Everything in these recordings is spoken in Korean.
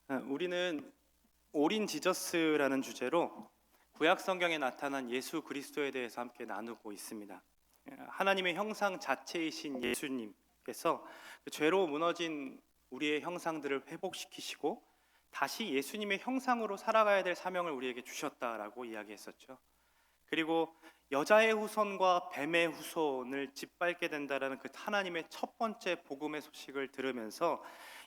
우리는 올인 지저스라는 주제로 구약 성경에 나타난 예수 그리스도에 대해서 함께 나누고 있습니다. 하나님의 형상 자체이신 예수님께서 그 죄로 무너진 우리의 형상들을 회복시키시고 다시 예수님의 형상으로 살아가야 될 사명을 우리에게 주셨다라고 이야기했었죠. 그리고 여자의 후손과 뱀의 후손을 짓밟게 된다라는 그 하나님의 첫 번째 복음의 소식을 들으면서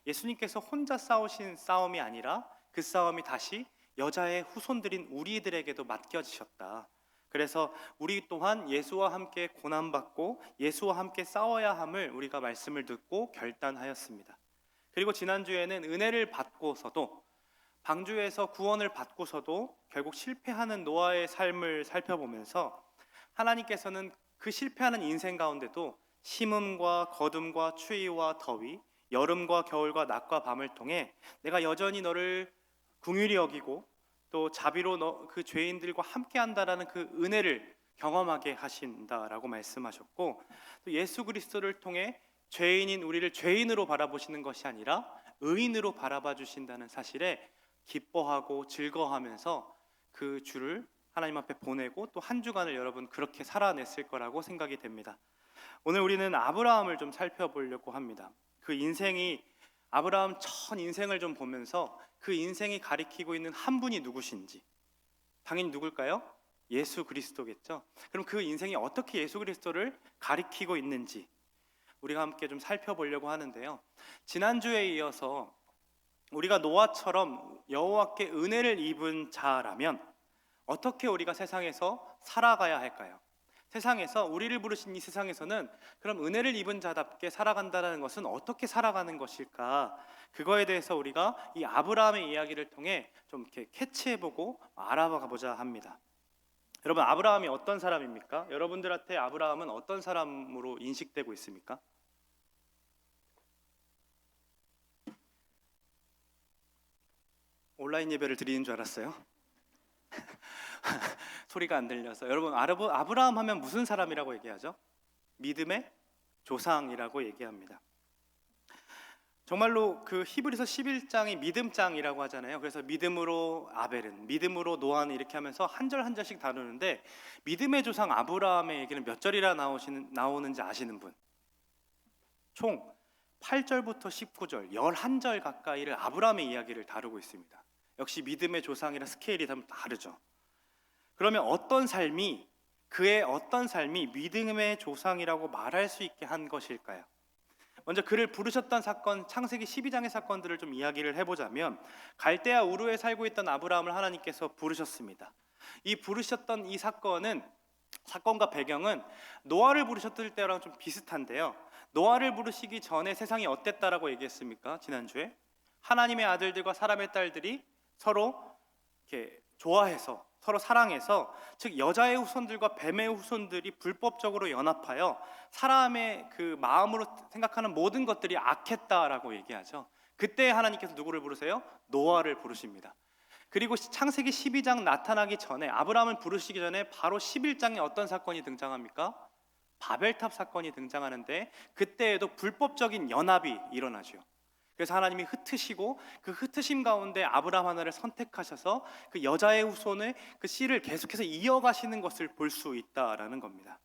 예수님께서 혼자 싸우신 싸움이 아니라 그 싸움이 다시 여자의 후손들인 우리들에게도 맡겨지셨다. 그래서 우리 또한 예수와 함께 고난받고 예수와 함께 싸워야 함을 우리가 말씀을 듣고 결단하였습니다. 그리고 지난주에는 은혜를 받고서도 방주에서 구원을 받고서도 결국 실패하는 노아의 삶을 살펴보면서 하나님께서는 그 실패하는 인생 가운데도 심음과 거둠과 추위와 더위, 여름과 겨울과 낮과 밤을 통해 내가 여전히 너를 긍휼히 여기고 또 자비로 그 죄인들과 함께한다라는 그 은혜를 경험하게 하신다라고 말씀하셨고, 또 예수 그리스도를 통해 죄인인 우리를 죄인으로 바라보시는 것이 아니라 의인으로 바라봐 주신다는 사실에 기뻐하고 즐거워하면서 그 주를 하나님 앞에 보내고 또 한 주간을 여러분 그렇게 살아냈을 거라고 생각이 됩니다. 오늘 우리는 아브라함을 좀 살펴보려고 합니다. 그 인생이 아브라함 전 인생을 좀 보면서 그 인생이 가리키고 있는 한 분이 누구신지, 당연히 누굴까요? 예수 그리스도겠죠. 그럼 그 인생이 어떻게 예수 그리스도를 가리키고 있는지 우리가 함께 좀 살펴보려고 하는데요. 지난주에 이어서 우리가 노아처럼 여호와께 은혜를 입은 자라면 어떻게 우리가 세상에서 살아가야 할까요? 세상에서 우리를 부르신 이 세상에서는 그럼 은혜를 입은 자답게 살아간다는 것은 어떻게 살아가는 것일까? 그거에 대해서 우리가 이 아브라함의 이야기를 통해 좀 이렇게 캐치해보고 알아봐 보자 합니다. 여러분, 아브라함이 어떤 사람입니까? 여러분들한테 아브라함은 어떤 사람으로 인식되고 있습니까? 온라인 예배를 드리는 줄 알았어요. 소리가 안 들려서. 여러분, 아브라함 하면 무슨 사람이라고 얘기하죠? 믿음의 조상이라고 얘기합니다. 정말로 그 히브리서 11장이 믿음장이라고 하잖아요. 그래서 믿음으로 아벨은, 믿음으로 노아는 이렇게 하면서 한 절 한 절씩 다루는데, 믿음의 조상 아브라함의 얘기는 몇 절이나 나오는지 아시는 분? 총 8절부터 19절, 11절 가까이를 아브라함의 이야기를 다루고 있습니다. 역시 믿음의 조상이라 스케일이 다르죠. 그러면 그의 어떤 삶이 믿음의 조상이라고 말할 수 있게 한 것일까요? 먼저 그를 부르셨던 사건, 창세기 12장의 사건들을 좀 이야기를 해보자면, 갈대아 우르에 살고 있던 아브라함을 하나님께서 부르셨습니다. 이 부르셨던 이 사건과 배경은 노아를 부르셨을 때랑 좀 비슷한데요. 노아를 부르시기 전에 세상이 어땠다라고 얘기했습니까? 지난주에 하나님의 아들들과 사람의 딸들이 서로 이렇게 좋아해서 서로 사랑해서, 즉 여자의 후손들과 뱀의 후손들이 불법적으로 연합하여 사람의 그 마음으로 생각하는 모든 것들이 악했다라고 얘기하죠. 그때 하나님께서 누구를 부르세요? 노아를 부르십니다. 그리고 창세기 12장 나타나기 전에, 아브라함을 부르시기 전에 바로 11장에 어떤 사건이 등장합니까? 바벨탑 사건이 등장하는데, 그때에도 불법적인 연합이 일어나죠. 그래서 하나님이 흩으시고 그 흩으심 가운데 아브라함 하나를 선택하셔서 그 여자의 후손의 그 씨를 계속해서 이어가시는 것을 볼 수 있다라는 겁니다.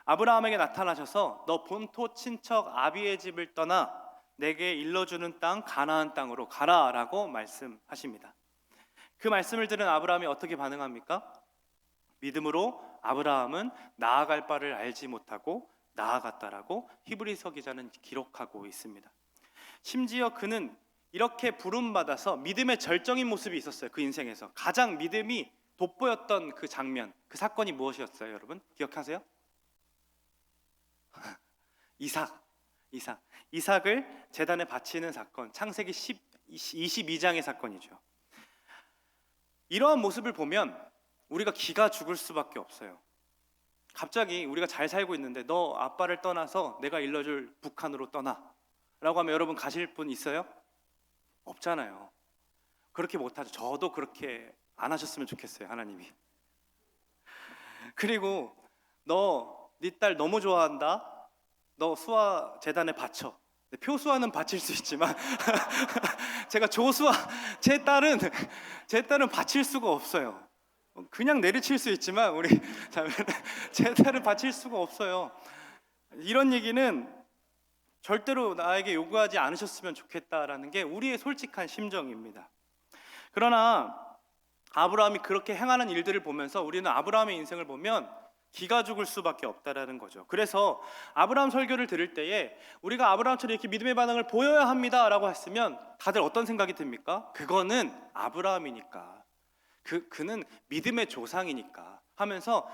아브라함에게 나타나셔서 너 본토 친척 아비의 집을 떠나 내게 일러주는 땅 가나안 땅으로 가라라고 말씀하십니다. 그 말씀을 들은 아브라함이 어떻게 반응합니까? 믿음으로 아브라함은 나아갈 바를 알지 못하고 나아갔다라고 히브리서 기자는 기록하고 있습니다. 심지어 그는 이렇게 부름받아서 믿음의 절정인 모습이 있었어요. 그 인생에서 가장 믿음이 돋보였던 그 장면, 그 사건이 무엇이었어요? 여러분 기억하세요? 이삭을 제단에 바치는 사건, 창세기 22장의 사건이죠. 이러한 모습을 보면 우리가 기가 죽을 수밖에 없어요. 갑자기 우리가 잘 살고 있는데 너 아빠를 떠나서 내가 일러줄 북한으로 떠나 라고 하면 여러분 가실 분 있어요? 없잖아요. 그렇게 못하죠. 저도 그렇게 안 하셨으면 좋겠어요, 하나님이. 그리고 네 딸 너무 좋아한다, 너 수아 재단에 바쳐. 표수아는 바칠 수 있지만 제가 조수아 제 딸은 제 딸은 바칠 수가 없어요. 그냥 내리칠 수 있지만 우리 자매는 제 딸은 바칠 수가 없어요. 이런 얘기는 절대로 나에게 요구하지 않으셨으면 좋겠다라는 게 우리의 솔직한 심정입니다. 그러나 아브라함이 그렇게 행하는 일들을 보면서 우리는 아브라함의 인생을 보면 기가 죽을 수밖에 없다라는 거죠. 그래서 아브라함 설교를 들을 때에 우리가 아브라함처럼 이렇게 믿음의 반응을 보여야 합니다라고 했으면 다들 어떤 생각이 듭니까? 그거는 아브라함이니까, 그는 믿음의 조상이니까 하면서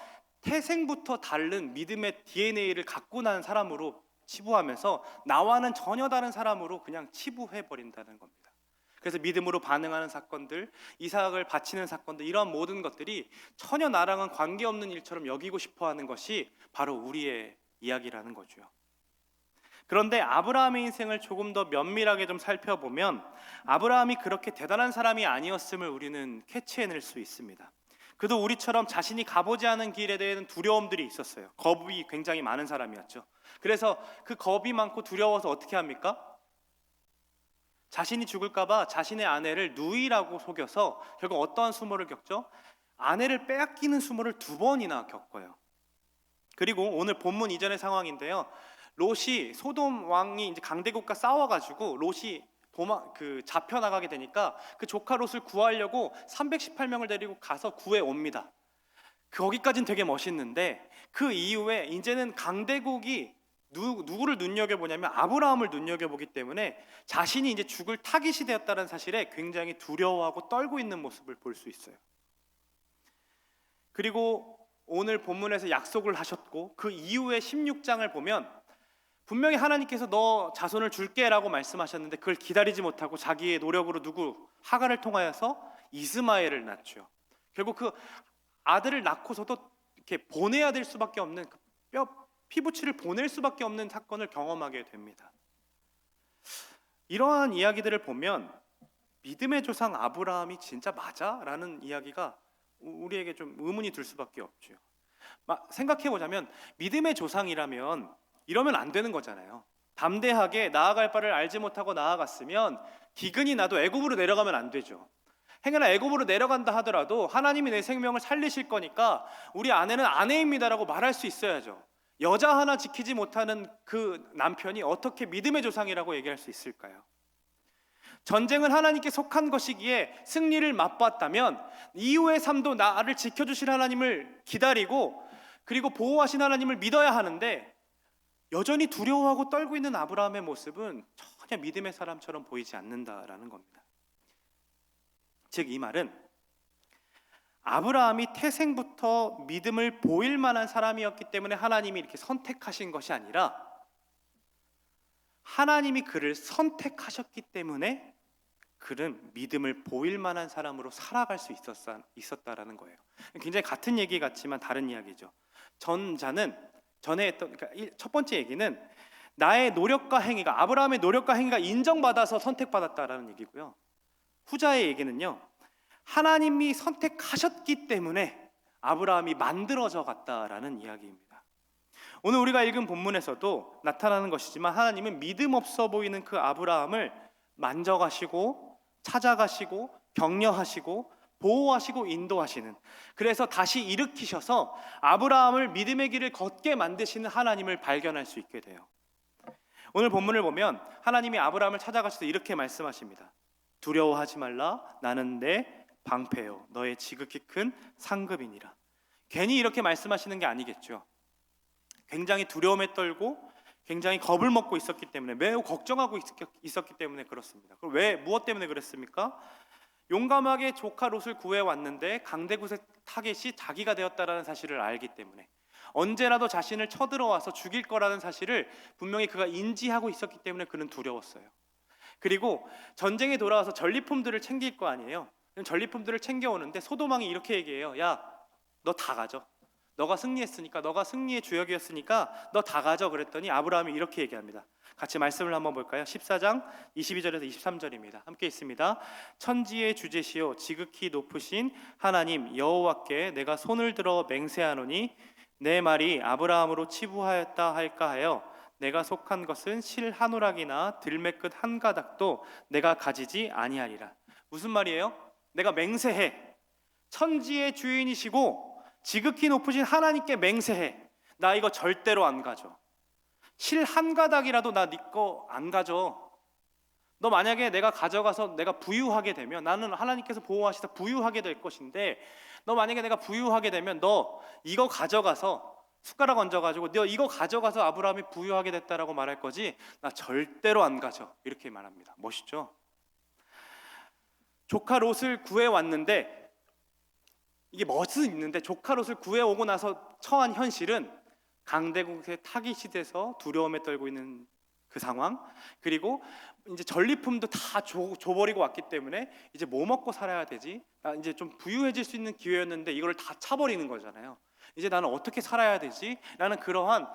태생부터 다른 믿음의 DNA를 갖고 난 사람으로 치부하면서 나와는 전혀 다른 사람으로 그냥 치부해 버린다는 겁니다. 그래서 믿음으로 반응하는 사건들, 이삭을 바치는 사건들, 이러한 모든 것들이 전혀 나랑은 관계없는 일처럼 여기고 싶어하는 것이 바로 우리의 이야기라는 거죠. 그런데 아브라함의 인생을 조금 더 면밀하게 좀 살펴보면 아브라함이 그렇게 대단한 사람이 아니었음을 우리는 캐치해낼 수 있습니다. 그도 우리처럼 자신이 가보지 않은 길에 대한 두려움들이 있었어요. 겁이 굉장히 많은 사람이었죠. 그래서 그 겁이 많고 두려워서 어떻게 합니까? 자신이 죽을까봐 자신의 아내를 누이라고 속여서 결국 어떠한 수모를 겪죠? 아내를 빼앗기는 수모를 2번이나 겪어요. 그리고 오늘 본문 이전의 상황인데요. 롯이 소돔 왕이 이제 강대국과 싸워가지고 롯이 잡혀 나가게 되니까 그 조카 롯을 구하려고 318명을 데리고 가서 구해 옵니다. 거기까지는 되게 멋있는데 그 이후에 이제는 강대국이 누구를 눈여겨보냐면 아브라함을 눈여겨보기 때문에 자신이 이제 죽을 타깃이 되었다는 사실에 굉장히 두려워하고 떨고 있는 모습을 볼 수 있어요. 그리고 오늘 본문에서 약속을 하셨고 그 이후에 16장을 보면 분명히 하나님께서 너 자손을 줄게 라고 말씀하셨는데 그걸 기다리지 못하고 자기의 노력으로 하갈을 통하여서 이스마엘을 낳죠. 결국 그 아들을 낳고서도 이렇게 보내야 될 수밖에 없는 피부치를 보낼 수밖에 없는 사건을 경험하게 됩니다. 이러한 이야기들을 보면 믿음의 조상 아브라함이 진짜 맞아? 라는 이야기가 우리에게 좀 의문이 들 수밖에 없죠. 생각해보자면 믿음의 조상이라면 이러면 안 되는 거잖아요. 담대하게 나아갈 바를 알지 못하고 나아갔으면 기근이 나도 애굽으로 내려가면 안 되죠. 행여나 애굽으로 내려간다 하더라도 하나님이 내 생명을 살리실 거니까 우리 아내는 아내입니다라고 말할 수 있어야죠. 여자 하나 지키지 못하는 그 남편이 어떻게 믿음의 조상이라고 얘기할 수 있을까요? 전쟁은 하나님께 속한 것이기에 승리를 맛봤다면 이후의 삶도 나를 지켜주실 하나님을 기다리고 그리고 보호하신 하나님을 믿어야 하는데 여전히 두려워하고 떨고 있는 아브라함의 모습은 전혀 믿음의 사람처럼 보이지 않는다라는 겁니다. 즉 이 말은 아브라함이 태생부터 믿음을 보일 만한 사람이었기 때문에 하나님이 이렇게 선택하신 것이 아니라 하나님이 그를 선택하셨기 때문에 그는 믿음을 보일 만한 사람으로 살아갈 수 있었다라는 거예요. 굉장히 같은 얘기 같지만 다른 이야기죠. 전자는 전에 했던 첫 번째 얘기는 나의 노력과 행위가 아브라함의 노력과 행위가 인정받아서 선택받았다라는 얘기고요. 후자의 얘기는요. 하나님이 선택하셨기 때문에 아브라함이 만들어져 갔다라는 이야기입니다. 오늘 우리가 읽은 본문에서도 나타나는 것이지만 하나님은 믿음 없어 보이는 그 아브라함을 만져가시고 찾아가시고 격려하시고 보호하시고 인도하시는, 그래서 다시 일으키셔서 아브라함을 믿음의 길을 걷게 만드시는 하나님을 발견할 수 있게 돼요. 오늘 본문을 보면 하나님이 아브라함을 찾아가셔서 이렇게 말씀하십니다. 두려워하지 말라. 나는 내 방패요 너의 지극히 큰 상급이니라. 괜히 이렇게 말씀하시는 게 아니겠죠. 굉장히 두려움에 떨고 굉장히 겁을 먹고 있었기 때문에, 매우 걱정하고 있었기 때문에 그렇습니다. 그럼 무엇 때문에 그랬습니까? 용감하게 조카 롯을 구해왔는데 강대국의 타겟이 자기가 되었다라는 사실을 알기 때문에, 언제라도 자신을 쳐들어와서 죽일 거라는 사실을 분명히 그가 인지하고 있었기 때문에 그는 두려웠어요. 그리고 전쟁에 돌아와서 전리품들을 챙길 거 아니에요. 전리품들을 챙겨오는데 소돔왕이 이렇게 얘기해요. 야, 너 다 가져. 너가 승리했으니까, 너가 승리의 주역이었으니까 너 다 가져. 그랬더니 아브라함이 이렇게 얘기합니다. 같이 말씀을 한번 볼까요? 14장 22절에서 23절입니다. 함께 있습니다. 천지의 주제시요 지극히 높으신 하나님 여호와께 내가 손을 들어 맹세하노니 내 말이 아브라함으로 치부하였다 할까 하여 내가 속한 것은 실 한 오락이나 들매끝 한 가닥도 내가 가지지 아니하리라. 무슨 말이에요? 내가 맹세해. 천지의 주인이시고 지극히 높으신 하나님께 맹세해. 나 이거 절대로 안 가져. 실 한 가닥이라도 나 네 거 안 가져. 너 만약에 내가 가져가서 내가 부유하게 되면, 나는 하나님께서 보호하시다 부유하게 될 것인데, 너 만약에 내가 부유하게 되면 너 이거 가져가서 숟가락 얹어가지고 너 이거 가져가서 아브라함이 부유하게 됐다라고 말할 거지, 나 절대로 안 가져. 이렇게 말합니다. 멋있죠? 조카 롯을 구해왔는데, 이게 멋은 있는데 조카 롯을 구해오고 나서 처한 현실은 강대국의 타깃이 돼서 두려움에 떨고 있는 그 상황, 그리고 이제 전리품도 다 줘버리고 왔기 때문에 이제 뭐 먹고 살아야 되지? 나 이제 좀 부유해질 수 있는 기회였는데 이걸 다 차버리는 거잖아요. 이제 나는 어떻게 살아야 되지? 라는 그런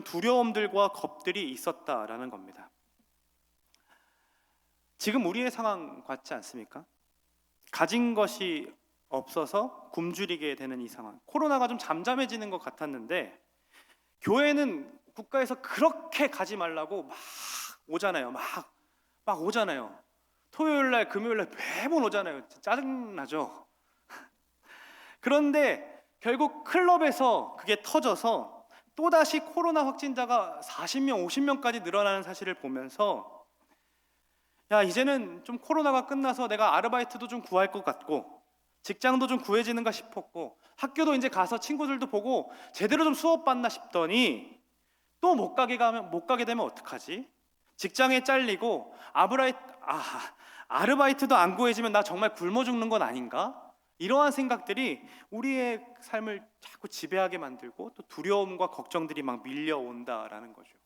두려움들과 겁들이 있었다라는 겁니다. 지금 우리의 상황 같지 않습니까? 가진 것이 없어서 굶주리게 되는 이 상황. 코로나가 좀 잠잠해지는 것 같았는데 교회는 국가에서 그렇게 가지 말라고 막 오잖아요. 막 오잖아요. 토요일날, 금요일날 매번 오잖아요. 짜증나죠. 그런데 결국 클럽에서 그게 터져서 또다시 코로나 확진자가 40명, 50명까지 늘어나는 사실을 보면서, 야, 이제는 좀 코로나가 끝나서 내가 아르바이트도 좀 구할 것 같고 직장도 좀 구해지는가 싶었고 학교도 이제 가서 친구들도 보고 제대로 좀 수업받나 싶더니 또 못 가게 되면 어떡하지? 직장에 잘리고 아르바이트도 안 구해지면 나 정말 굶어 죽는 건 아닌가? 이러한 생각들이 우리의 삶을 자꾸 지배하게 만들고 또 두려움과 걱정들이 막 밀려온다라는 거죠.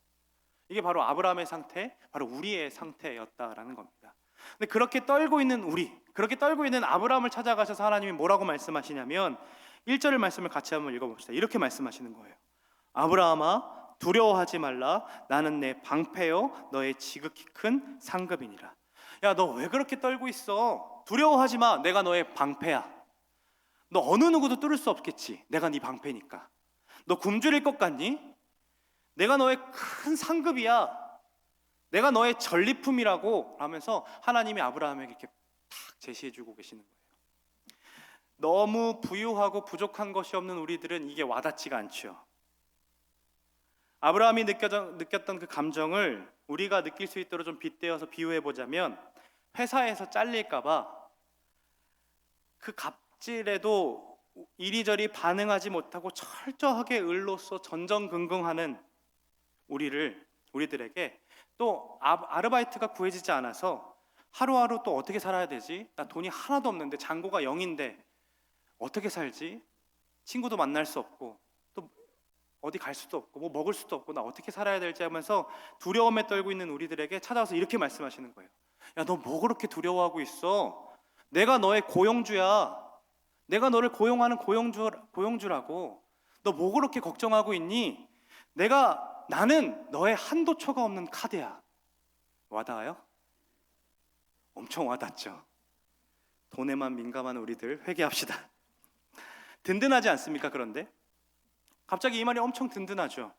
이게 바로 아브라함의 상태, 바로 우리의 상태였다라는 겁니다. 근데 그렇게 떨고 있는 그렇게 떨고 있는 아브라함을 찾아가셔서 하나님이 뭐라고 말씀하시냐면 1절의 말씀을 같이 한번 읽어봅시다. 이렇게 말씀하시는 거예요. 아브라함아, 두려워하지 말라. 나는 내 방패요 너의 지극히 큰 상급이니라. 야, 너 왜 그렇게 떨고 있어? 두려워하지 마. 내가 너의 방패야. 너 어느 누구도 뚫을 수 없겠지. 내가 네 방패니까. 너 굶주릴 것 같니? 내가 너의 큰 상급이야. 내가 너의 전리품이라고 하면서 하나님이 아브라함에게 이렇게 탁 제시해주고 계시는 거예요. 너무 부유하고 부족한 것이 없는 우리들은 이게 와닿지가 않죠. 아브라함이 느꼈던 그 감정을 우리가 느낄 수 있도록 좀 빗대어서 비유해 보자면, 회사에서 잘릴까 봐 그 갑질에도 이리저리 반응하지 못하고 철저하게 을로서 전전긍긍하는 우리들에게 또 아르바이트가 구해지지 않아서 하루하루 또 어떻게 살아야 되지? 나 돈이 하나도 없는데, 잔고가 0인데 어떻게 살지? 친구도 만날 수 없고 또 어디 갈 수도 없고 뭐 먹을 수도 없고 나 어떻게 살아야 될지 하면서 두려움에 떨고 있는 우리들에게 찾아와서 이렇게 말씀하시는 거예요. 야, 너 뭐 그렇게 두려워하고 있어? 내가 너의 고용주야. 내가 너를 고용하는 고용주라고. 너 뭐 그렇게 걱정하고 있니? 나는 너의 한도초가 없는 카드야. 와닿아요? 엄청 와닿죠. 돈에만 민감한 우리들 회개합시다. 든든하지 않습니까? 그런데 갑자기 이 말이 엄청 든든하죠.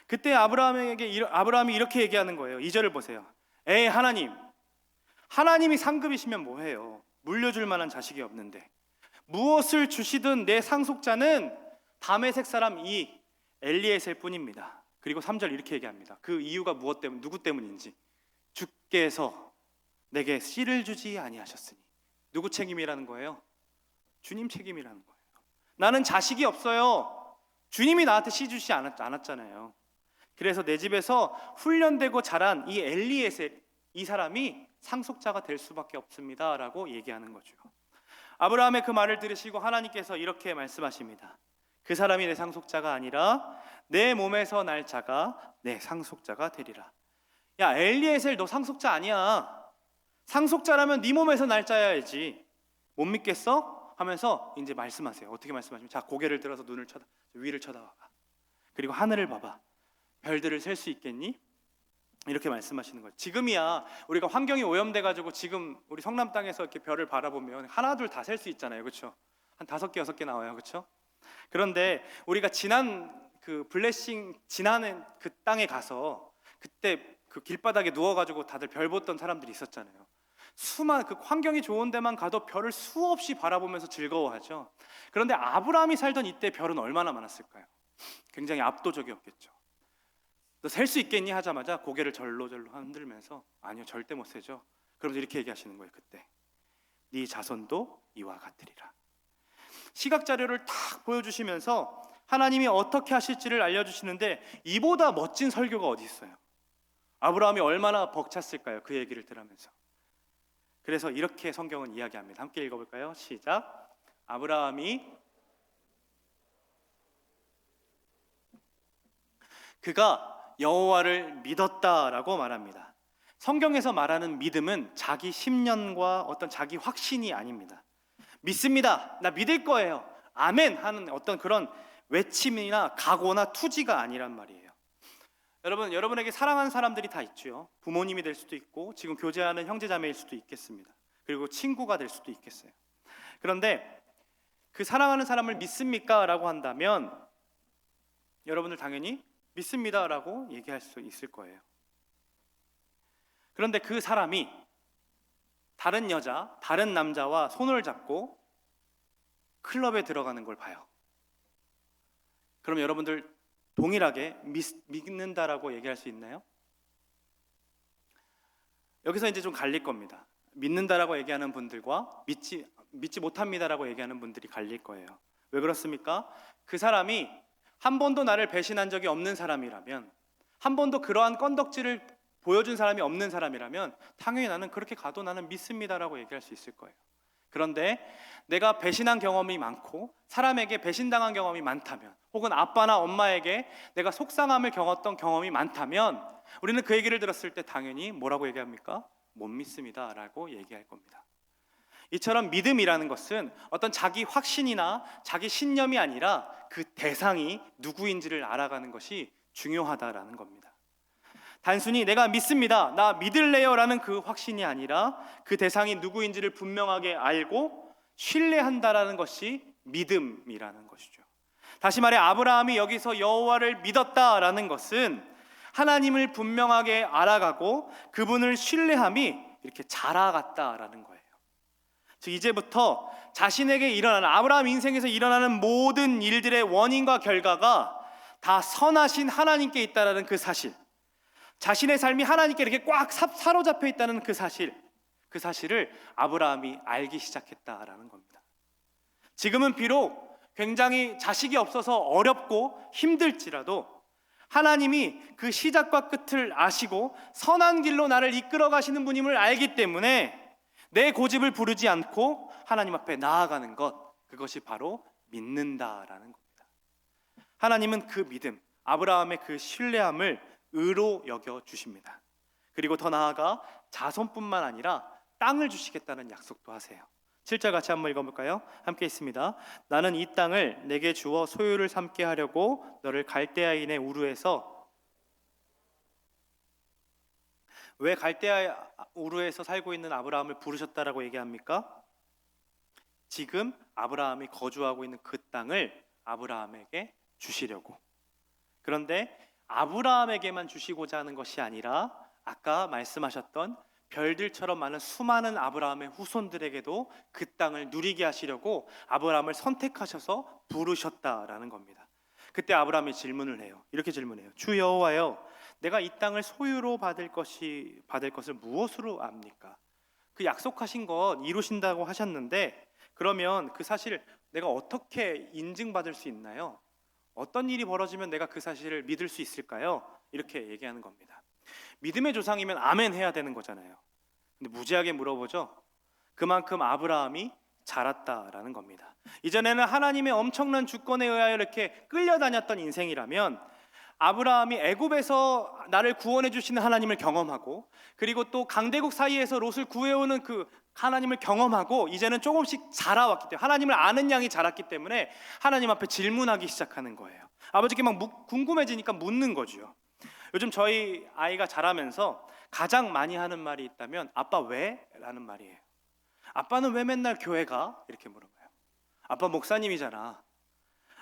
그때 아브라함이 이렇게 얘기하는 거예요. 2절을 보세요. 에이, 하나님이 상급이시면 뭐해요? 물려줄 만한 자식이 없는데 무엇을 주시든 내 상속자는 다메섹 사람 이 엘리에셀 뿐입니다. 그리고 3절 이렇게 얘기합니다. 그 이유가 누구 때문인지. 주께서 내게 씨를 주지 아니하셨으니. 누구 책임이라는 거예요? 주님 책임이라는 거예요. 나는 자식이 없어요. 주님이 나한테 씨 주지 않았잖아요. 그래서 내 집에서 훈련되고 자란 이 엘리에셀, 이 사람이 상속자가 될 수밖에 없습니다 라고 얘기하는 거죠. 아브라함의 그 말을 들으시고 하나님께서 이렇게 말씀하십니다. 그 사람이 내 상속자가 아니라 내 몸에서 날 자가 내 상속자가 되리라. 야, 엘리에셀, 너 상속자 아니야. 상속자라면 네 몸에서 날 자야지. 못 믿겠어? 하면서 이제 말씀하세요. 어떻게 말씀하시면, 자, 고개를 들어서 위를 쳐다봐봐. 그리고 하늘을 봐봐. 별들을 셀 수 있겠니? 이렇게 말씀하시는 거예요. 지금이야 우리가 환경이 오염돼가지고 지금 우리 성남 땅에서 이렇게 별을 바라보면 하나 둘 다 셀 수 있잖아요, 그렇죠? 한 5개 6개 나와요, 그렇죠? 그런데 우리가 지난 그 블레싱 지나는 그 땅에 가서 그때 그 길바닥에 누워가지고 다들 별 보던 사람들이 있었잖아요. 수많은 그 환경이 좋은 데만 가도 별을 수없이 바라보면서 즐거워하죠. 그런데 아브라함이 살던 이때 별은 얼마나 많았을까요? 굉장히 압도적이었겠죠. 너 셀 수 있겠니? 하자마자 고개를 절로절로 흔들면서 아니요, 절대 못 세죠. 그러면서 이렇게 얘기하시는 거예요. 그때 네 자손도 이와 같으리라. 시각 자료를 탁 보여주시면서 하나님이 어떻게 하실지를 알려주시는데 이보다 멋진 설교가 어디 있어요? 아브라함이 얼마나 벅찼을까요? 그 얘기를 들으면서. 그래서 이렇게 성경은 이야기합니다. 함께 읽어볼까요? 시작. 아브라함이 그가 여호와를 믿었다라고 말합니다. 성경에서 말하는 믿음은 자기 심령과 어떤 자기 확신이 아닙니다. 믿습니다. 나 믿을 거예요. 아멘 하는 어떤 그런 외침이나 각오나 투지가 아니란 말이에요. 여러분, 여러분에게 사랑하는 사람들이 다 있죠. 부모님이 될 수도 있고 지금 교제하는 형제자매일 수도 있겠습니다. 그리고 친구가 될 수도 있겠어요. 그런데 그 사랑하는 사람을 믿습니까? 라고 한다면 여러분들 당연히 믿습니다 라고 얘기할 수 있을 거예요. 그런데 그 사람이 다른 여자, 다른 남자와 손을 잡고 클럽에 들어가는 걸 봐요. 그럼 여러분들 동일하게 믿는다라고 얘기할 수 있나요? 여기서 이제 좀 갈릴 겁니다. 믿는다라고 얘기하는 분들과 믿지 못합니다라고 얘기하는 분들이 갈릴 거예요. 왜 그렇습니까? 그 사람이 한 번도 나를 배신한 적이 없는 사람이라면, 한 번도 그러한 건덕지를 보여준 사람이 없는 사람이라면 당연히 나는 그렇게 가도 나는 믿습니다라고 얘기할 수 있을 거예요. 그런데 내가 배신한 경험이 많고 사람에게 배신당한 경험이 많다면, 혹은 아빠나 엄마에게 내가 속상함을 겪었던 경험이 많다면 우리는 그 얘기를 들었을 때 당연히 뭐라고 얘기합니까? 못 믿습니다 라고 얘기할 겁니다. 이처럼 믿음이라는 것은 어떤 자기 확신이나 자기 신념이 아니라 그 대상이 누구인지를 알아가는 것이 중요하다라는 겁니다. 단순히 내가 믿습니다, 나 믿을래요 라는 그 확신이 아니라 그 대상이 누구인지를 분명하게 알고 신뢰한다라는 것이 믿음이라는 것이죠. 다시 말해 아브라함이 여기서 여호와를 믿었다라는 것은 하나님을 분명하게 알아가고 그분을 신뢰함이 이렇게 자라갔다라는 거예요. 즉 이제부터 자신에게 일어나는, 아브라함 인생에서 일어나는 모든 일들의 원인과 결과가 다 선하신 하나님께 있다라는 그 사실, 자신의 삶이 하나님께 이렇게 꽉 사로잡혀 있다는 그 사실을 아브라함이 알기 시작했다라는 겁니다. 지금은 비록 굉장히 자식이 없어서 어렵고 힘들지라도 하나님이 그 시작과 끝을 아시고 선한 길로 나를 이끌어 가시는 분임을 알기 때문에 내 고집을 부르지 않고 하나님 앞에 나아가는 것, 그것이 바로 믿는다라는 겁니다. 하나님은 그 믿음, 아브라함의 그 신뢰함을 의로 여겨 주십니다. 그리고 더 나아가 자손뿐만 아니라 땅을 주시겠다는 약속도 하세요. 7절 같이 한번 읽어볼까요? 함께 있습니다. 나는 이 땅을 내게 주어 소유를 삼게 하려고 너를 갈대아인의 우르에서, 왜 갈대아 우르에서 살고 있는 아브라함을 부르셨다라고 얘기합니까? 지금 아브라함이 거주하고 있는 그 땅을 아브라함에게 주시려고. 그런데 아브라함에게만 주시고자 하는 것이 아니라 아까 말씀하셨던 별들처럼 많은 수많은 아브라함의 후손들에게도 그 땅을 누리게 하시려고 아브라함을 선택하셔서 부르셨다라는 겁니다. 그때 아브라함이 질문을 해요. 이렇게 질문해요. 주 여호와여, 내가 이 땅을 소유로 받을 것을 무엇으로 압니까? 그 약속하신 것 이루신다고 하셨는데 그러면 그 사실을 내가 어떻게 인증받을 수 있나요? 어떤 일이 벌어지면 내가 그 사실을 믿을 수 있을까요? 이렇게 얘기하는 겁니다. 믿음의 조상이면 아멘 해야 되는 거잖아요. 근데 무지하게 물어보죠. 그만큼 아브라함이 자랐다라는 겁니다. 이전에는 하나님의 엄청난 주권에 의하여 이렇게 끌려다녔던 인생이라면 아브라함이 애굽에서 나를 구원해 주시는 하나님을 경험하고, 그리고 또 강대국 사이에서 롯을 구해오는 그 하나님을 경험하고, 이제는 조금씩 자라왔기 때문에, 하나님을 아는 양이 자랐기 때문에 하나님 앞에 질문하기 시작하는 거예요. 아버지께 막 궁금해지니까 묻는 거죠. 요즘 저희 아이가 자라면서 가장 많이 하는 말이 있다면 아빠 왜? 라는 말이에요. 아빠는 왜 맨날 교회 가? 이렇게 물어봐요. 아빠 목사님이잖아.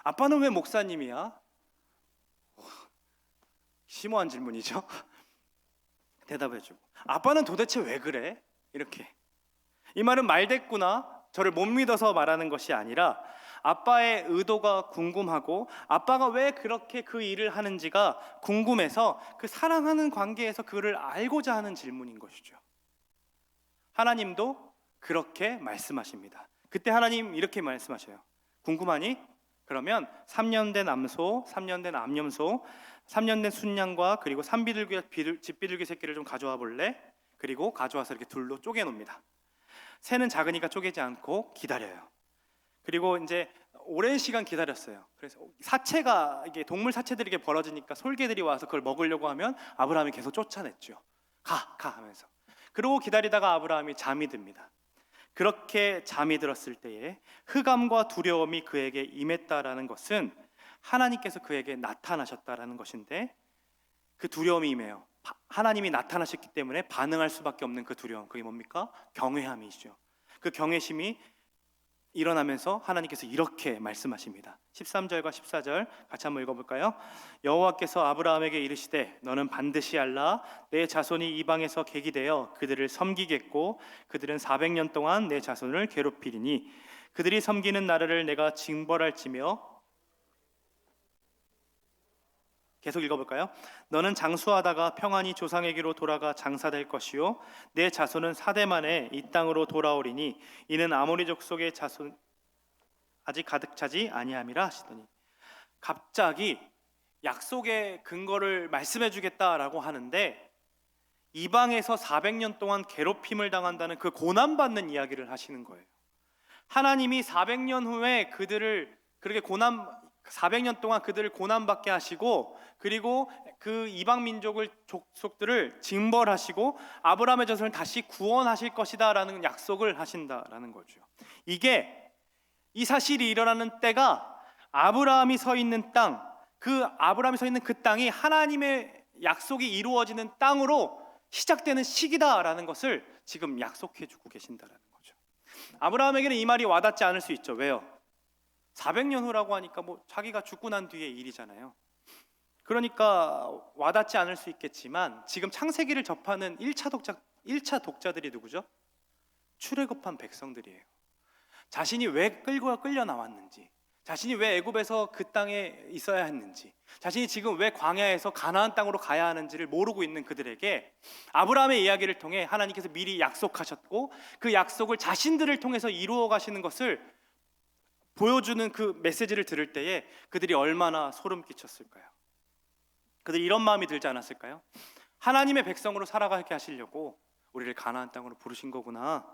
아빠는 왜 목사님이야? 심오한 질문이죠. 대답해주고, 아빠는 도대체 왜 그래? 이렇게. 이 말은 말됐구나, 저를 못 믿어서 말하는 것이 아니라 아빠의 의도가 궁금하고 아빠가 왜 그렇게 그 일을 하는지가 궁금해서 그 사랑하는 관계에서 그를 알고자 하는 질문인 것이죠. 하나님도 그렇게 말씀하십니다. 그때 하나님 이렇게 말씀하셔요. 궁금하니? 그러면 3년 된 암소, 3년 된 암염소, 3년 된 순양과 그리고 집비둘기 새끼를 좀 가져와 볼래? 그리고 가져와서 이렇게 둘로 쪼개 놓습니다. 새는 작으니까 쪼개지 않고 기다려요. 그리고 이제 오랜 시간 기다렸어요. 그래서 사체가, 이게 동물 사체들이 이렇게 벌어지니까 솔개들이 와서 그걸 먹으려고 하면 아브라함이 계속 쫓아냈죠. 가 하면서. 그러고 기다리다가 아브라함이 잠이 듭니다. 그렇게 잠이 들었을 때에 흑암과 두려움이 그에게 임했다라는 것은 하나님께서 그에게 나타나셨다라는 것인데, 그 두려움이 임해요. 하나님이 나타나셨기 때문에 반응할 수밖에 없는 그 두려움, 그게 뭡니까? 경외함이죠. 그 경외심이 일어나면서 하나님께서 이렇게 말씀하십니다. 13절과 14절 같이 한번 읽어볼까요? 여호와께서 아브라함에게 이르시되 너는 반드시 알라 내 자손이 이방에서 객이 되어 그들을 섬기겠고 그들은 400년 동안 내 자손을 괴롭히리니 그들이 섬기는 나라를 내가 징벌할지며, 계속 읽어볼까요? 너는 장수하다가 평안히 조상에게로 돌아가 장사될 것이요 내 자손은 4대 만에 이 땅으로 돌아오리니 이는 아모리 족속의 자손 아직 가득 차지 아니함이라 하시더니, 갑자기 약속의 근거를 말씀해 주겠다라고 하는데 이방에서 400년 동안 괴롭힘을 당한다는 그 고난받는 이야기를 하시는 거예요. 하나님이 400년 후에 그들을 그렇게 400년 동안 그들을 고난받게 하시고, 그리고 그 이방 민족을 족속들을 징벌하시고 아브라함의 자손을 다시 구원하실 것이다라는 약속을 하신다라는 거죠. 이 사실이 일어나는 때가 아브라함이 서 있는 땅, 아브라함이 서 있는 그 땅이 하나님의 약속이 이루어지는 땅으로 시작되는 시기다라는 것을 지금 약속해 주고 계신다라는 거죠. 아브라함에게는 이 말이 와닿지 않을 수 있죠. 왜요? 400년 후라고 하니까 뭐 자기가 죽고 난 뒤의 일이잖아요. 그러니까 와닿지 않을 수 있겠지만 지금 창세기를 접하는 1차 독자들이 누구죠? 출애굽한 백성들이에요. 자신이 왜 끌려 나왔는지, 자신이 왜 애굽에서 그 땅에 있어야 했는지, 자신이 지금 왜 광야에서 가나안 땅으로 가야 하는지를 모르고 있는 그들에게 아브라함의 이야기를 통해 하나님께서 미리 약속하셨고 그 약속을 자신들을 통해서 이루어 가시는 것을 보여주는 그 메시지를 들을 때에 그들이 얼마나 소름 끼쳤을까요? 그들이 이런 마음이 들지 않았을까요? 하나님의 백성으로 살아가게 하시려고 우리를 가나안 땅으로 부르신 거구나,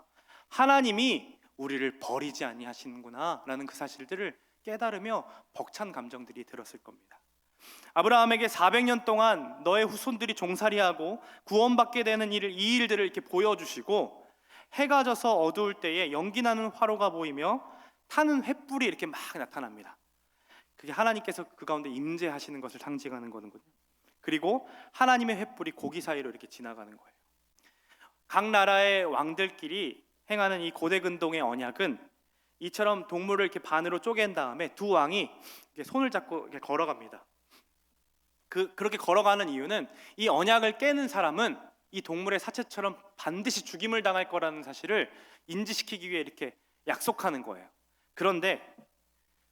하나님이 우리를 버리지 아니하시는구나 라는 그 사실들을 깨달으며 벅찬 감정들이 들었을 겁니다. 아브라함에게 400년 동안 너의 후손들이 종살이하고 구원받게 되는 이 일들을 이렇게 보여주시고, 해가 져서 어두울 때에 연기나는 화로가 보이며 타는 횃불이 이렇게 막 나타납니다. 그게 하나님께서 그 가운데 임재하시는 것을 상징하는 거거든요. 그리고 하나님의 횃불이 고기 사이로 이렇게 지나가는 거예요. 각 나라의 왕들끼리 행하는 이 고대 근동의 언약은 이처럼 동물을 이렇게 반으로 쪼갠 다음에 두 왕이 이렇게 손을 잡고 이렇게 걸어갑니다. 그렇게 걸어가는 이유는 이 언약을 깨는 사람은 이 동물의 사체처럼 반드시 죽임을 당할 거라는 사실을 인지시키기 위해 이렇게 약속하는 거예요. 그런데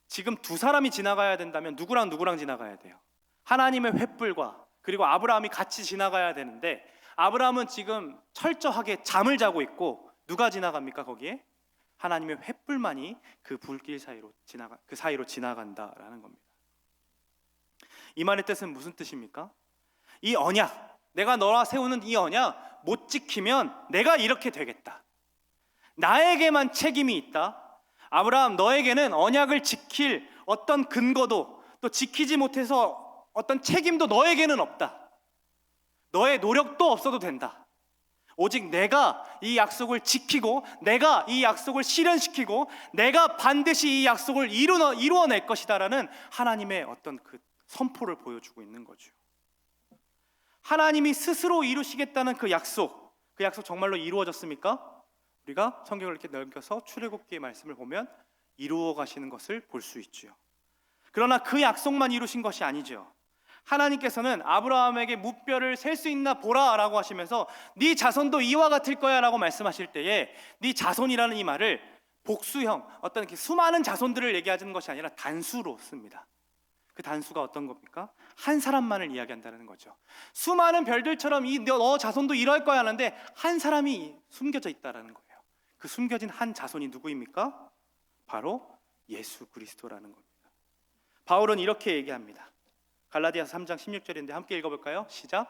지금 두 사람이 지나가야 된다면 누구랑 지나가야 돼요? 하나님의 횃불과 그리고 아브라함이 같이 지나가야 되는데, 아브라함은 지금 철저하게 잠을 자고 있고 누가 지나갑니까? 거기에 하나님의 횃불만이 그 불길 사이로 지나간다라는 겁니다. 이 말의 뜻은 무슨 뜻입니까? 이 언약, 내가 너와 세우는 이 언약 못 지키면 내가 이렇게 되겠다, 나에게만 책임이 있다, 아브라함 너에게는 언약을 지킬 어떤 근거도, 또 지키지 못해서 어떤 책임도 너에게는 없다, 너의 노력도 없어도 된다, 오직 내가 이 약속을 지키고 내가 이 약속을 실현시키고 내가 반드시 이 약속을 이루어낼 것이다라는 하나님의 어떤 그 선포를 보여주고 있는 거죠. 하나님이 스스로 이루시겠다는 그 약속 정말로 이루어졌습니까? 우리가 성경을 이렇게 넘겨서 출애굽기의 말씀을 보면 이루어 가시는 것을 볼 수 있죠. 그러나 그 약속만 이루신 것이 아니죠. 하나님께서는 아브라함에게 무뼈를 셀 수 있나 보라라고 하시면서 네 자손도 이와 같을 거야라고 말씀하실 때에 네 자손이라는 이 말을 복수형, 어떤 수많은 자손들을 얘기하는 것이 아니라 단수로 씁니다. 그 단수가 어떤 겁니까? 한 사람만을 이야기한다는 거죠. 수많은 별들처럼 너 자손도 이럴 거야 하는데 한 사람이 숨겨져 있다는 거예요. 그 숨겨진 한 자손이 누구입니까? 바로 예수 그리스도라는 겁니다. 바울은 이렇게 얘기합니다. 갈라디아서 3장 16절인데 함께 읽어볼까요? 시작.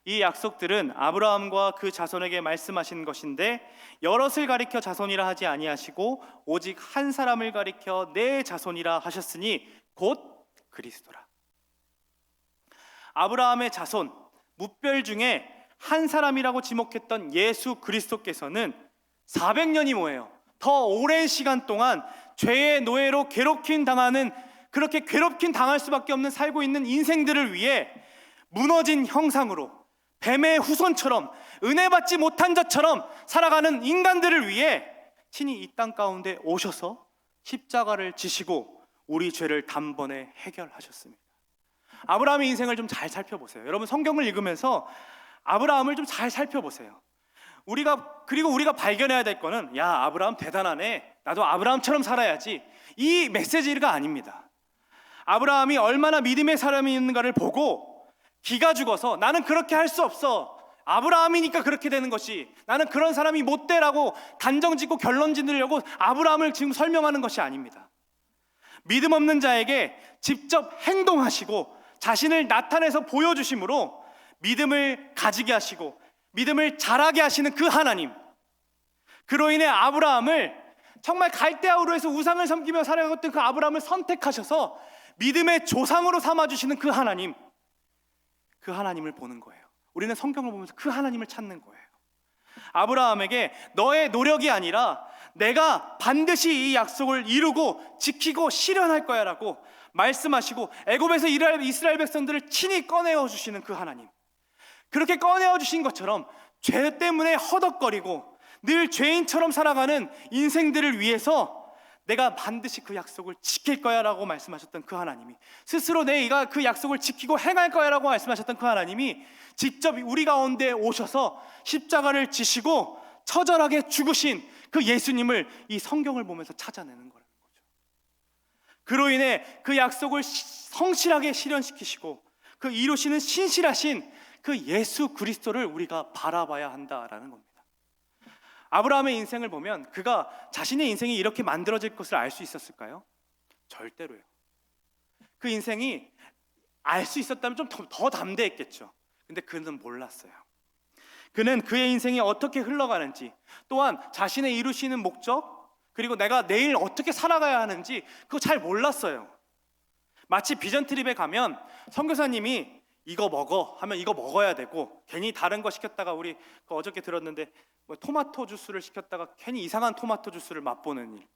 이 약속들은 아브라함과 그 자손에게 말씀하신 것인데 여럿을 가리켜 자손이라 하지 아니하시고 오직 한 사람을 가리켜 내 자손이라 하셨으니 곧 그리스도라. 아브라함의 자손, 무뼈 중에 한 사람이라고 지목했던 예수 그리스도께서는 400년이 뭐예요? 더 오랜 시간 동안 죄의 노예로 괴롭힘 당하는, 그렇게 괴롭힘 당할 수밖에 없는 살고 있는 인생들을 위해 무너진 형상으로 뱀의 후손처럼 은혜 받지 못한 자처럼 살아가는 인간들을 위해 친히 이 땅 가운데 오셔서 십자가를 지시고 우리 죄를 단번에 해결하셨습니다. 아브라함의 인생을 좀 잘 살펴보세요. 여러분 성경을 읽으면서 아브라함을 좀 잘 살펴보세요. 그리고 우리가 발견해야 될 거는 야, 아브라함 대단하네, 나도 아브라함처럼 살아야지, 이 메시지가 아닙니다. 아브라함이 얼마나 믿음의 사람이 있는가를 보고 기가 죽어서 나는 그렇게 할 수 없어, 아브라함이니까 그렇게 되는 것이, 나는 그런 사람이 못 되라고 단정짓고 결론 짓으려고 아브라함을 지금 설명하는 것이 아닙니다. 믿음 없는 자에게 직접 행동하시고 자신을 나타내서 보여주심으로 믿음을 가지게 하시고 믿음을 자라게 하시는 그 하나님, 그로 인해 아브라함을 정말 갈대아우르에서 우상을 섬기며 살아갔던 그 아브라함을 선택하셔서 믿음의 조상으로 삼아주시는 그 하나님, 그 하나님을 보는 거예요. 우리는 성경을 보면서 그 하나님을 찾는 거예요. 아브라함에게 너의 노력이 아니라 내가 반드시 이 약속을 이루고 지키고 실현할 거야 라고 말씀하시고 애굽에서 이스라엘 백성들을 친히 꺼내어 주시는 그 하나님, 그렇게 꺼내어 주신 것처럼 죄 때문에 허덕거리고 늘 죄인처럼 살아가는 인생들을 위해서 내가 반드시 그 약속을 지킬 거야 라고 말씀하셨던 그 하나님이, 스스로 내가 그 약속을 지키고 행할 거야 라고 말씀하셨던 그 하나님이 직접 우리 가운데 오셔서 십자가를 지시고 처절하게 죽으신 그 예수님을 이 성경을 보면서 찾아내는 거라는 거죠. 그로 인해 그 약속을 성실하게 실현시키시고 그 이루시는 신실하신 그 예수 그리스도를 우리가 바라봐야 한다라는 겁니다. 아브라함의 인생을 보면 그가 자신의 인생이 이렇게 만들어질 것을 알 수 있었을까요? 절대로요. 그 인생이 알 수 있었다면 좀 더 담대했겠죠. 근데 그는 몰랐어요. 그는 그의 인생이 어떻게 흘러가는지, 또한 자신의 이루시는 목적, 그리고 내가 내일 어떻게 살아가야 하는지 그거 잘 몰랐어요. 마치 비전 트립에 가면 선교사님이 이거 먹어 하면 이거 먹어야 되고, 괜히 다른 거 시켰다가 우리 어저께 들었는데 토마토 주스를 시켰다가 괜히 이상한 토마토 주스를 맛보는 일,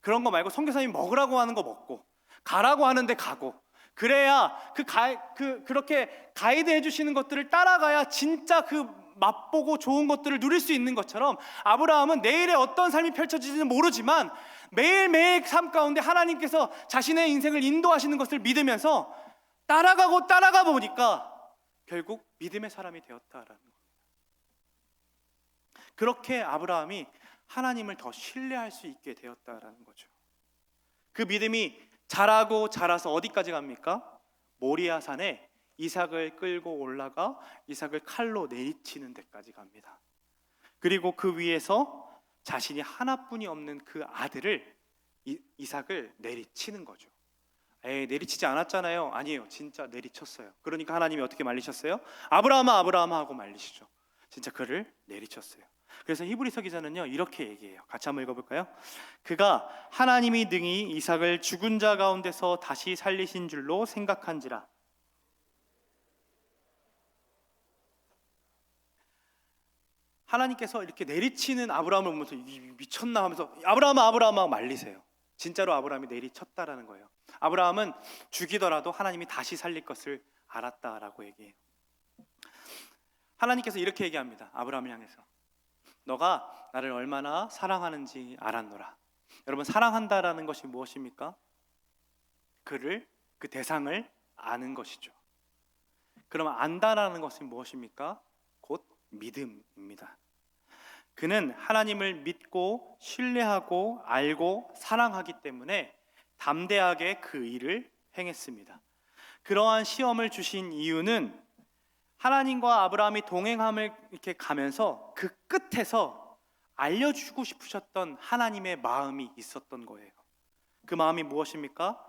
그런 거 말고 선교사님이 먹으라고 하는 거 먹고 가라고 하는데 가고, 그래야 그렇게 가이드 해주시는 것들을 따라가야 진짜 그 맛보고 좋은 것들을 누릴 수 있는 것처럼 아브라함은 내일에 어떤 삶이 펼쳐질지는 모르지만 매일매일 삶 가운데 하나님께서 자신의 인생을 인도하시는 것을 믿으면서 따라가 보니까 결국 믿음의 사람이 되었다라는 겁니다. 그렇게 아브라함이 하나님을 더 신뢰할 수 있게 되었다라는 거죠. 그 믿음이 자라서 어디까지 갑니까? 모리아 산에 이삭을 끌고 올라가 이삭을 칼로 내리치는 데까지 갑니다. 그리고 그 위에서 자신이 하나뿐이 없는 그 아들을 이삭을 내리치는 거죠. 내리치지 않았잖아요. 아니에요, 진짜 내리쳤어요. 그러니까 하나님이 어떻게 말리셨어요? 아브라함아 아브라함아 하고 말리시죠. 진짜 그를 내리쳤어요. 그래서 히브리서 기자는요 이렇게 얘기해요. 같이 한번 읽어볼까요? 그가 하나님이 능히 이삭을 죽은 자 가운데서 다시 살리신 줄로 생각한지라. 하나님께서 이렇게 내리치는 아브라함을 보면서 미쳤나 하면서 아브라함아 아브라함아 말리세요. 진짜로 아브라함이 내리쳤다라는 거예요. 아브라함은 죽이더라도 하나님이 다시 살릴 것을 알았다라고 얘기해요. 하나님께서 이렇게 얘기합니다. 아브라함을 향해서 너가 나를 얼마나 사랑하는지 알았노라. 여러분, 사랑한다라는 것이 무엇입니까? 그 대상을 아는 것이죠. 그러면 안다라는 것은 무엇입니까? 곧 믿음입니다. 그는 하나님을 믿고 신뢰하고 알고 사랑하기 때문에 담대하게 그 일을 행했습니다. 그러한 시험을 주신 이유는 하나님과 아브라함이 동행함을 이렇게 가면서 그 끝에서 알려주고 싶으셨던 하나님의 마음이 있었던 거예요. 그 마음이 무엇입니까?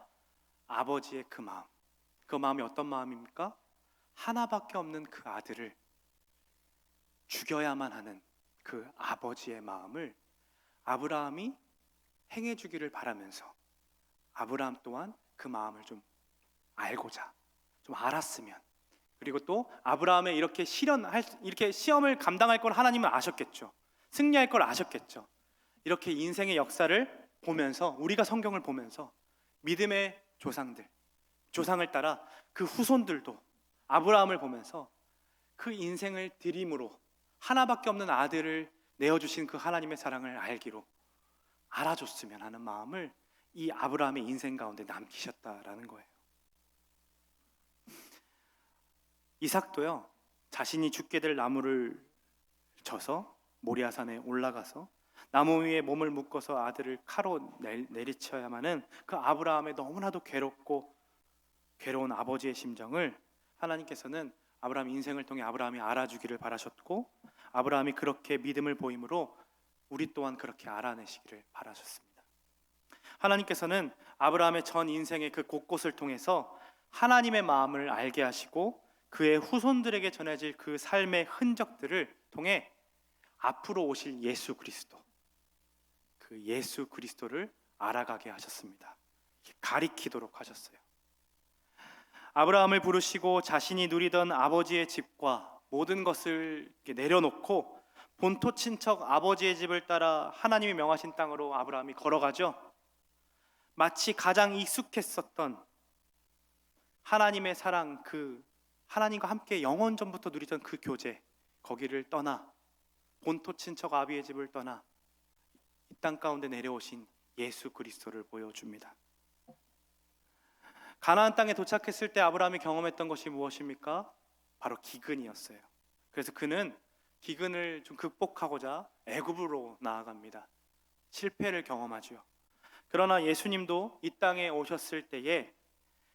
아버지의 그 마음. 그 마음이 어떤 마음입니까? 하나밖에 없는 그 아들을 죽여야만 하는 그 아버지의 마음을 아브라함이 행해주기를 바라면서 아브라함 또한 그 마음을 좀 알고자, 좀 알았으면, 그리고 또 아브라함의 이렇게 시험을 감당할 걸 하나님은 아셨겠죠. 승리할 걸 아셨겠죠. 이렇게 인생의 역사를 보면서, 우리가 성경을 보면서 믿음의 조상을 따라 그 후손들도 아브라함을 보면서 그 인생을 드림으로 하나밖에 없는 아들을 내어주신 그 하나님의 사랑을 알기로 알아줬으면 하는 마음을 이 아브라함의 인생 가운데 남기셨다라는 거예요. 이삭도요, 자신이 죽게 될 나무를 져서 모리아산에 올라가서 나무 위에 몸을 묶어서 아들을 칼로 내리쳐야만은 그 아브라함의 너무나도 괴로운 아버지의 심정을 하나님께서는 아브라함 인생을 통해 아브라함이 알아주기를 바라셨고, 아브라함이 그렇게 믿음을 보임으로 우리 또한 그렇게 알아내시기를 바라셨습니다. 하나님께서는 아브라함의 전 인생의 그 곳곳을 통해서 하나님의 마음을 알게 하시고 그의 후손들에게 전해질 그 삶의 흔적들을 통해 앞으로 오실 예수 그리스도, 그 예수 그리스도를 알아가게 하셨습니다. 가리키도록 하셨어요. 아브라함을 부르시고 자신이 누리던 아버지의 집과 모든 것을 내려놓고 본토 친척 아버지의 집을 따라 하나님이 명하신 땅으로 아브라함이 걸어가죠. 마치 가장 익숙했었던 하나님의 사랑, 그 하나님과 함께 영원 전부터 누리던 그 교제, 거기를 떠나 본토 친척 아비의 집을 떠나 이 땅 가운데 내려오신 예수 그리스도를 보여줍니다. 가나안 땅에 도착했을 때 아브라함이 경험했던 것이 무엇입니까? 바로 기근이었어요. 그래서 그는 기근을 좀 극복하고자 애굽으로 나아갑니다. 실패를 경험하죠. 그러나 예수님도 이 땅에 오셨을 때에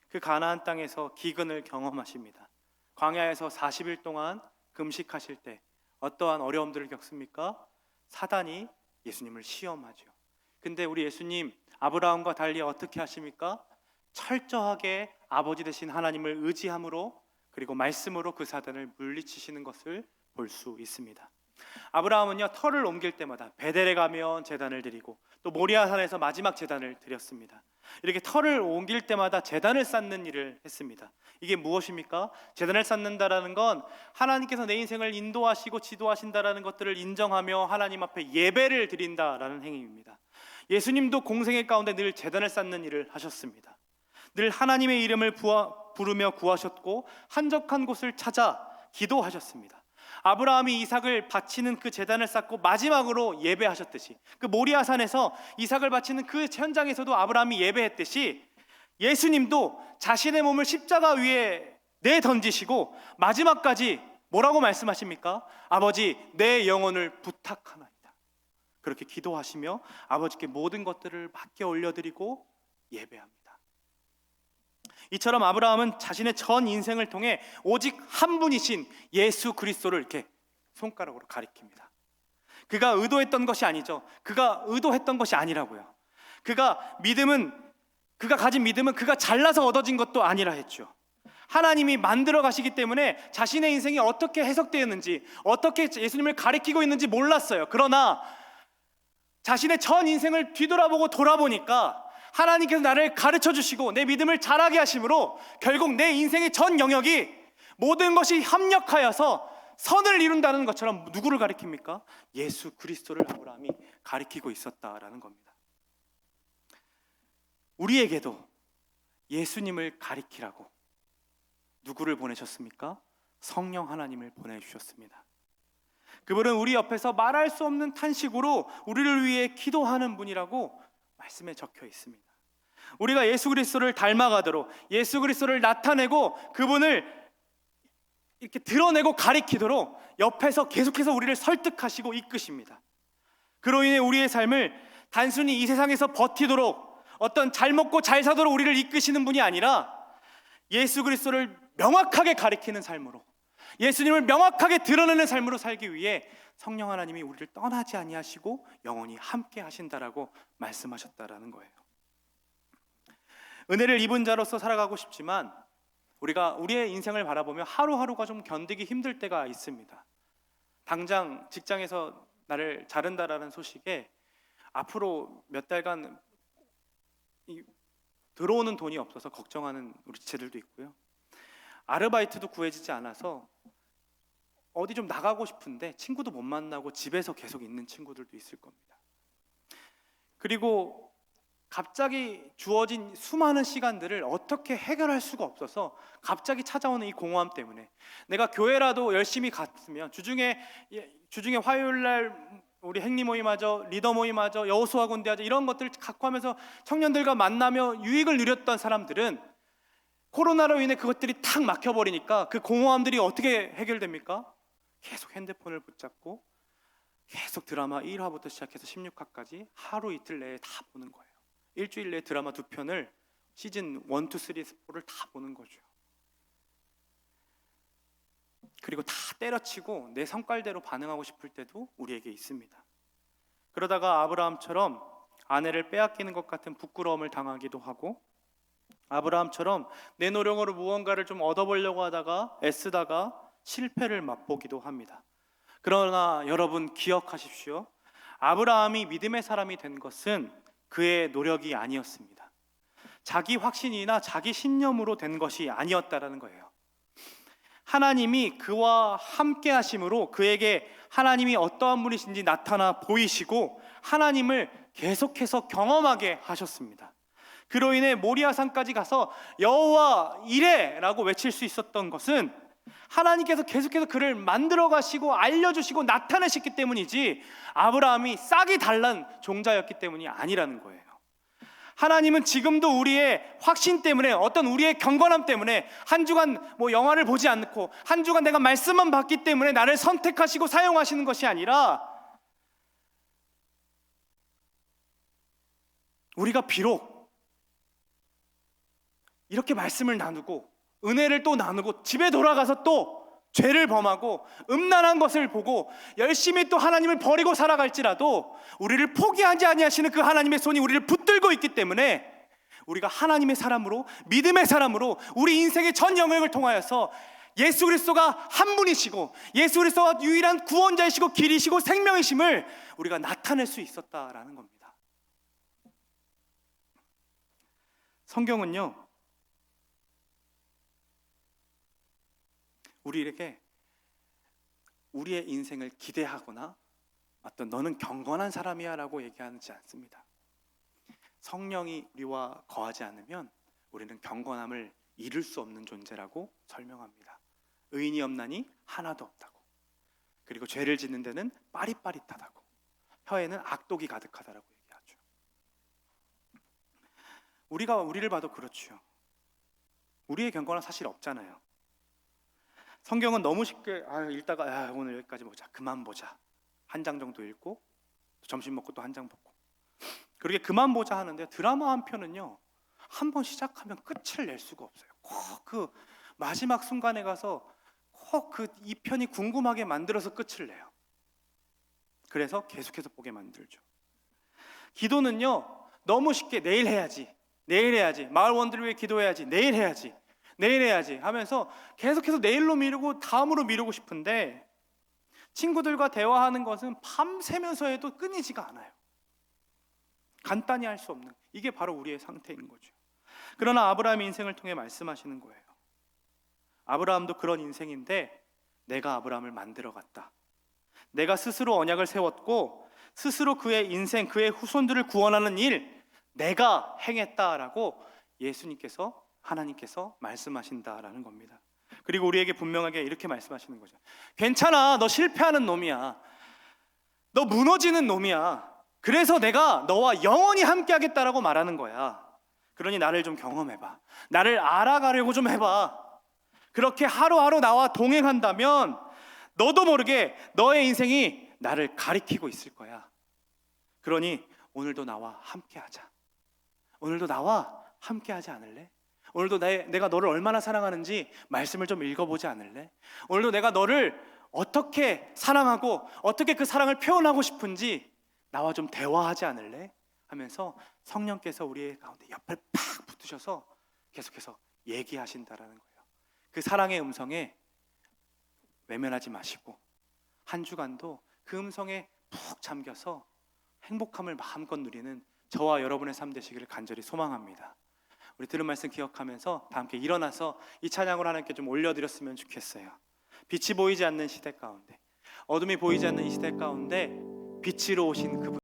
그 가나안 땅에서 기근을 경험하십니다. 광야에서 40일 동안 금식하실 때 어떠한 어려움들을 겪습니까? 사단이 예수님을 시험하죠. 근데 우리 예수님 아브라함과 달리 어떻게 하십니까? 철저하게 아버지 되신 하나님을 의지함으로, 그리고 말씀으로 그 사단을 물리치시는 것을 볼 수 있습니다. 아브라함은요, 터를 옮길 때마다 베델에 가면 제단을 드리고 또 모리아산에서 마지막 제단을 드렸습니다. 이렇게 터를 옮길 때마다 제단을 쌓는 일을 했습니다. 이게 무엇입니까? 제단을 쌓는다라는 건 하나님께서 내 인생을 인도하시고 지도하신다라는 것들을 인정하며 하나님 앞에 예배를 드린다라는 행위입니다. 예수님도 공생의 가운데 늘 제단을 쌓는 일을 하셨습니다. 늘 하나님의 이름을 부르며 구하셨고 한적한 곳을 찾아 기도하셨습니다. 아브라함이 이삭을 바치는 그 제단을 쌓고 마지막으로 예배하셨듯이, 그 모리아산에서 이삭을 바치는 그 현장에서도 아브라함이 예배했듯이 예수님도 자신의 몸을 십자가 위에 내던지시고 마지막까지 뭐라고 말씀하십니까? 아버지, 내 영혼을 부탁하나이다. 그렇게 기도하시며 아버지께 모든 것들을 맡겨 올려드리고 예배합니다. 이처럼 아브라함은 자신의 전 인생을 통해 오직 한 분이신 예수 그리스도를 이렇게 손가락으로 가리킵니다. 그가 의도했던 것이 아니죠. 그가 의도했던 것이 아니라고요. 그가 가진 믿음은 그가 잘나서 얻어진 것도 아니라 했죠. 하나님이 만들어 가시기 때문에 자신의 인생이 어떻게 해석되었는지, 어떻게 예수님을 가리키고 있는지 몰랐어요. 그러나 자신의 전 인생을 뒤돌아보고 돌아보니까 하나님께서 나를 가르쳐 주시고 내 믿음을 자라게 하심으로 결국 내 인생의 전 영역이 모든 것이 합력하여서 선을 이룬다는 것처럼 누구를 가리킵니까? 예수 그리스도를 아브라함이 가리키고 있었다라는 겁니다. 우리에게도 예수님을 가리키라고 누구를 보내셨습니까? 성령 하나님을 보내주셨습니다. 그분은 우리 옆에서 말할 수 없는 탄식으로 우리를 위해 기도하는 분이라고 말씀에 적혀 있습니다. 우리가 예수 그리스도를 닮아가도록, 예수 그리스도를 나타내고 그분을 이렇게 드러내고 가리키도록 옆에서 계속해서 우리를 설득하시고 이끄십니다. 그로 인해 우리의 삶을 단순히 이 세상에서 버티도록 어떤 잘 먹고 잘 사도록 우리를 이끄시는 분이 아니라 예수 그리스도를 명확하게 가리키는 삶으로, 예수님을 명확하게 드러내는 삶으로 살기 위해 성령 하나님이 우리를 떠나지 아니하시고 영원히 함께 하신다라고 말씀하셨다라는 거예요. 은혜를 입은 자로서 살아가고 싶지만 우리가 우리의 인생을 바라보며 하루하루가 좀 견디기 힘들 때가 있습니다. 당장 직장에서 나를 자른다라는 소식에 앞으로 몇 달간 들어오는 돈이 없어서 걱정하는 우리 지체들도 있고요. 아르바이트도 구해지지 않아서 어디 좀 나가고 싶은데 친구도 못 만나고 집에서 계속 있는 친구들도 있을 겁니다. 그리고 갑자기 주어진 수많은 시간들을 어떻게 해결할 수가 없어서 갑자기 찾아오는 이 공허함 때문에 내가 교회라도 열심히 갔으면 주중에 화요일날 우리 행리 모임하죠, 리더 모임하죠, 여호수아 군대하죠, 이런 것들을 갖고 하면서 청년들과 만나며 유익을 누렸던 사람들은 코로나로 인해 그것들이 탁 막혀버리니까 그 공허함들이 어떻게 해결됩니까? 계속 핸드폰을 붙잡고 계속 드라마 1화부터 시작해서 16화까지 하루 이틀 내에 다 보는 거예요. 일주일 내에 드라마 2편을 시즌 1, 2, 3, 4를 다 보는 거죠. 그리고 다 때려치고 내 성깔대로 반응하고 싶을 때도 우리에게 있습니다. 그러다가 아브라함처럼 아내를 빼앗기는 것 같은 부끄러움을 당하기도 하고, 아브라함처럼 내 노력으로 무언가를 좀 얻어보려고 하다가 애쓰다가 실패를 맛보기도 합니다. 그러나 여러분 기억하십시오. 아브라함이 믿음의 사람이 된 것은 그의 노력이 아니었습니다. 자기 확신이나 자기 신념으로 된 것이 아니었다라는 거예요. 하나님이 그와 함께 하심으로 그에게 하나님이 어떠한 분이신지 나타나 보이시고 하나님을 계속해서 경험하게 하셨습니다. 그로 인해 모리아산까지 가서 여호와 이레 라고 외칠 수 있었던 것은 하나님께서 계속해서 그를 만들어 가시고 알려주시고 나타내셨기 때문이지 아브라함이 싹이 달란 종자였기 때문이 아니라는 거예요. 하나님은 지금도 우리의 확신 때문에, 어떤 우리의 경건함 때문에 한 주간 영화를 보지 않고 한 주간 내가 말씀만 받기 때문에 나를 선택하시고 사용하시는 것이 아니라, 우리가 비록 이렇게 말씀을 나누고 은혜를 또 나누고 집에 돌아가서 또 죄를 범하고 음란한 것을 보고 열심히 또 하나님을 버리고 살아갈지라도 우리를 포기하지 아니하시는 그 하나님의 손이 우리를 붙들고 있기 때문에 우리가 하나님의 사람으로, 믿음의 사람으로 우리 인생의 전 영역을 통하여서 예수 그리스도가 한 분이시고 예수 그리스도가 유일한 구원자이시고 길이시고 생명이심을 우리가 나타낼 수 있었다라는 겁니다. 성경은요, 우리에게 우리의 인생을 기대하거나 어떤 너는 경건한 사람이야 라고 얘기하지 않습니다. 성령이 우리와 거하지 않으면 우리는 경건함을 이룰 수 없는 존재라고 설명합니다. 의인이 없나니 하나도 없다고, 그리고 죄를 짓는 데는 빠릿빠릿하다고, 혀에는 악독이 가득하다라고 얘기하죠. 우리가 우리를 봐도 그렇죠. 우리의 경건은 사실 없잖아요. 성경은 너무 쉽게 읽다가 오늘 여기까지 보자, 그만 보자, 한 장 정도 읽고 점심 먹고 또 한 장 보고, 그렇게 그만 보자 하는데 드라마 한 편은요, 한 번 시작하면 끝을 낼 수가 없어요. 꼭 그 마지막 순간에 가서 꼭 그 이 편이 궁금하게 만들어서 끝을 내요. 그래서 계속해서 보게 만들죠. 기도는요, 너무 쉽게 내일 해야지, 마을 원들을 위해 기도해야지, 내일 해야지 하면서 계속해서 내일로 미루고 다음으로 미루고 싶은데, 친구들과 대화하는 것은 밤새면서 해도 끊이지가 않아요. 간단히 할 수 없는, 이게 바로 우리의 상태인 거죠. 그러나 아브라함의 인생을 통해 말씀하시는 거예요. 아브라함도 그런 인생인데 내가 아브라함을 만들어갔다. 내가 스스로 언약을 세웠고 스스로 그의 인생, 그의 후손들을 구원하는 일 내가 행했다라고 예수님께서, 하나님께서 말씀하신다라는 겁니다. 그리고 우리에게 분명하게 이렇게 말씀하시는 거죠. 괜찮아, 너 실패하는 놈이야, 너 무너지는 놈이야, 그래서 내가 너와 영원히 함께 하겠다라고 말하는 거야. 그러니 나를 좀 경험해봐, 나를 알아가려고 좀 해봐. 그렇게 하루하루 나와 동행한다면 너도 모르게 너의 인생이 나를 가리키고 있을 거야. 그러니 오늘도 나와 함께하자. 오늘도 나와 함께하지 않을래? 오늘도 내가 너를 얼마나 사랑하는지 말씀을 좀 읽어보지 않을래? 오늘도 내가 너를 어떻게 사랑하고 어떻게 그 사랑을 표현하고 싶은지 나와 좀 대화하지 않을래? 하면서 성령께서 우리의 가운데 옆에 팍 붙으셔서 계속해서 얘기하신다라는 거예요. 그 사랑의 음성에 외면하지 마시고 한 주간도 그 음성에 푹 잠겨서 행복함을 마음껏 누리는 저와 여러분의 삶 되시기를 간절히 소망합니다. 우리 들은 말씀 기억하면서 다 함께 일어나서 이 찬양을 하나님께 좀 올려드렸으면 좋겠어요. 빛이 보이지 않는 시대 가운데, 어둠이 보이지 않는 이 시대 가운데 빛으로 오신 그분,